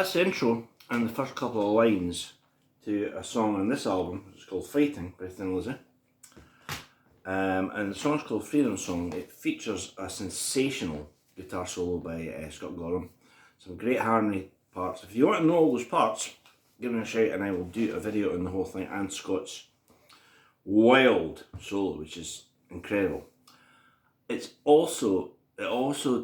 that's the intro and the first couple of lines to a song on this album. It's called Fighting by Thin Lizzy. And the song's called Freedom Song. It features a sensational guitar solo by Scott Gorham. Some great harmony parts. If you want to know all those parts, give me a shout and I will do a video on the whole thing, and Scott's wild solo, which is incredible. It also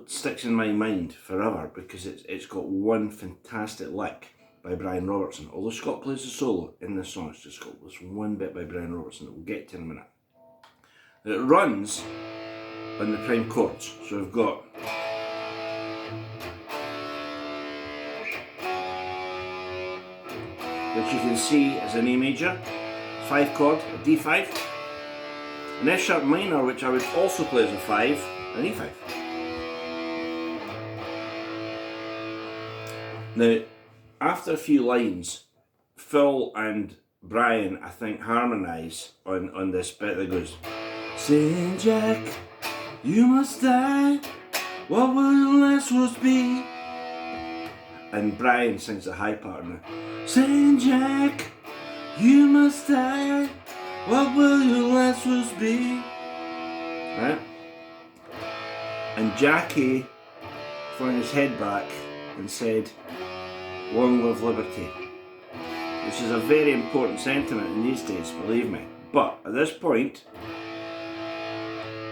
sticks in my mind forever because it's got one fantastic lick by Brian Robertson. Although Scott plays the solo in this song, it's just got this one bit by Brian Robertson that we'll get to in a minute. It runs on the prime chords, so we've got which you can see is an A major, 5 chord, a D5, an F sharp minor, which I would also play as a 5, an E5. Now, after a few lines, Phil and Brian, I think, harmonise on this bit that goes, "Saying Jack, you must die, what will your last words be?" And Brian sings the high part now. "Saying Jack, you must die, what will your last words be?" Right? And Jackie flung his head back and said, "Long live liberty," which is a very important sentiment in these days, believe me. But at this point,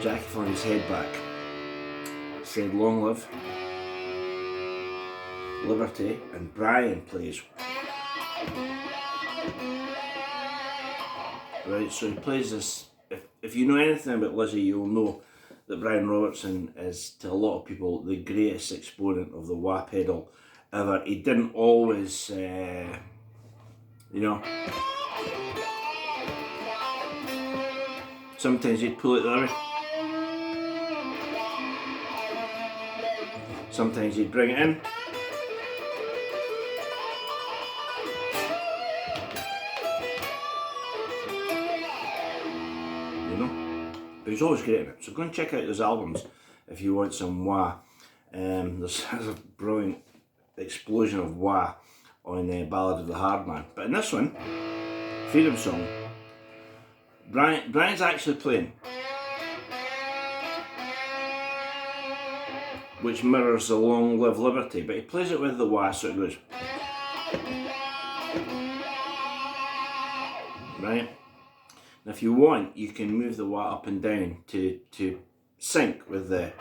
Jackie flung his head back, said, "Long live liberty," and Brian plays. Right, so he plays this. If you know anything about Lizzy, you'll know that Brian Robertson is, to a lot of people, the greatest exponent of the wah pedal ever. He didn't always, sometimes he'd pull it the other way. Sometimes he'd bring it in. But he's always great in it. So go and check out those albums if you want some wah. There's a brilliant explosion of wah on Ballad of the Hard Man. But in this one, Freedom Song, Brian's actually playing, which mirrors the Long Live Liberty, but he plays it with the wah, so it goes. Right? And if you want, you can move the wah up and down to sync with the,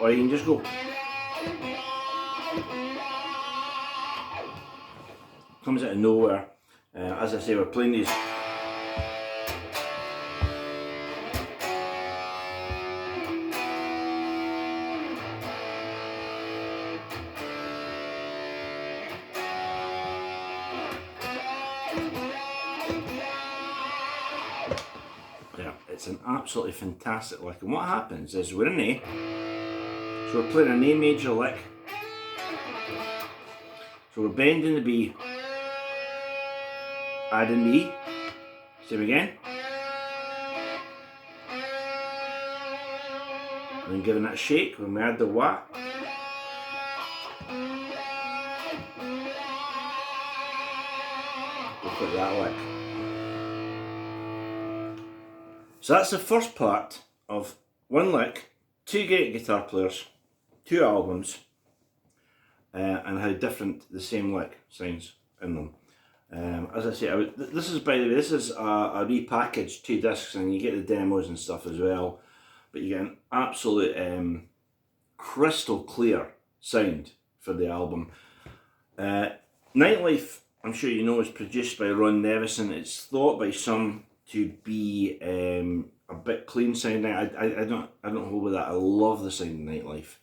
or you can just go. Comes out of nowhere. As I say, we're playing these. It's an absolutely fantastic lick, and what happens is we're in A, so we're playing an A major lick, so we're bending the B, adding the E, same again, and then giving it a shake when we add the wah. We'll put that lick. So that's the first part of one lick, 2 great guitar players, 2 albums, and how different the same lick sounds in them. As I say, this is, by the way, this is a repackaged 2 discs, and you get the demos and stuff as well, but you get an absolute crystal clear sound for the album. Nightlife, I'm sure you know, is produced by Ron Nevison. It's thought by some to be a bit clean sounding. I don't hold with that. I love the sound of Nightlife,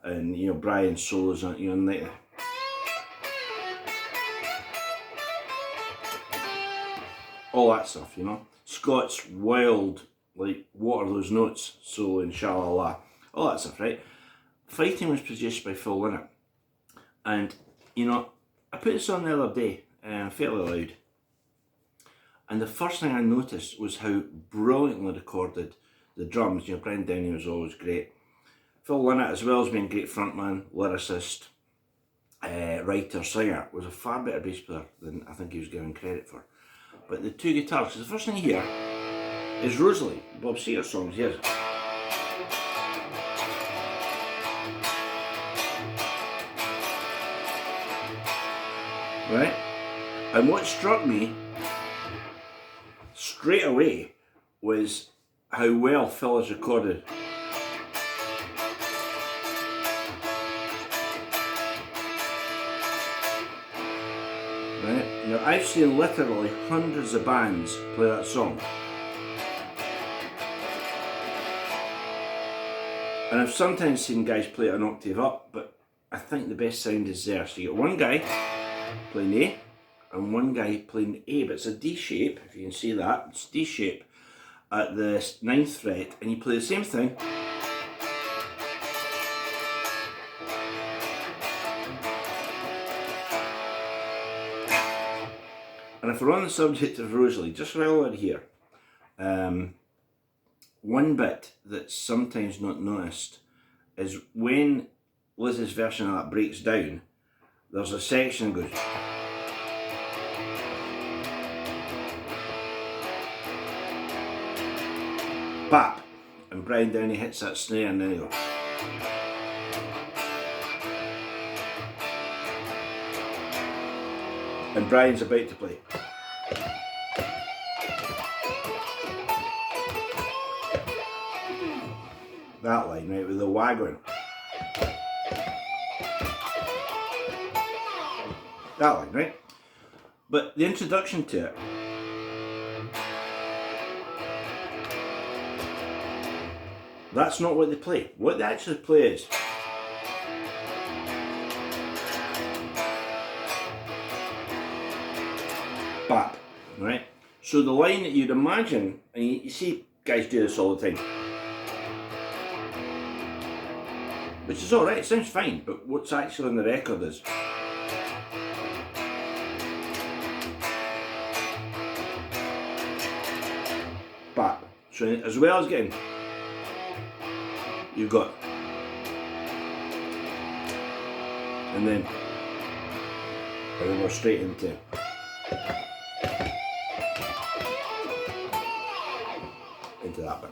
and Brian's solos on Nightlife. All that stuff, Scott's wild, like, what are those notes? Solo and sha-la-la, all that stuff, right? Fighting was produced by Phil Lynott, and I put this on the other day, fairly loud. And the first thing I noticed was how brilliantly recorded the drums. Brian Downey was always great. Phil Lynott, as well as being a great frontman, lyricist, writer, singer, was a far better bass player than I think he was given credit for. But the two guitars, because the first thing you hear is Rosalie, Bob Seger's songs, yes. Right? And what struck me straight away was how well Phil has recorded. Right? Now, I've seen literally hundreds of bands play that song. And I've sometimes seen guys play it an octave up, but I think the best sound is there. So you get one guy playing A and one guy playing A, but it's a D shape, if you can see that. It's D shape at the 9th fret, and you play the same thing. And if we're on the subject of Rosalie, just while we're here, one bit that's sometimes not noticed is when Liz's version of that breaks down, there's a section that goes. Bap! And Brian Downey hits that snare and then he goes. And Brian's about to play. That line, right, with the wagon. That line, right? But the introduction to it, that's not what they play. What they actually play is bap, right? So the line that you'd imagine, and you see guys do this all the time, which is alright, it sounds fine, but what's actually on the record is bap. So as well as getting, you've got, and then we're straight into that bit.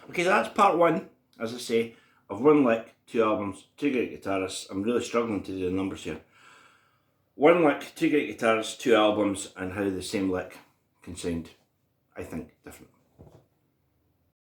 Okay, that's part one, as I say, of one lick, two albums, two great guitarists. I'm really struggling to do the numbers here. One lick, two great guitarists, two albums, and how the same lick can sound, I think, different.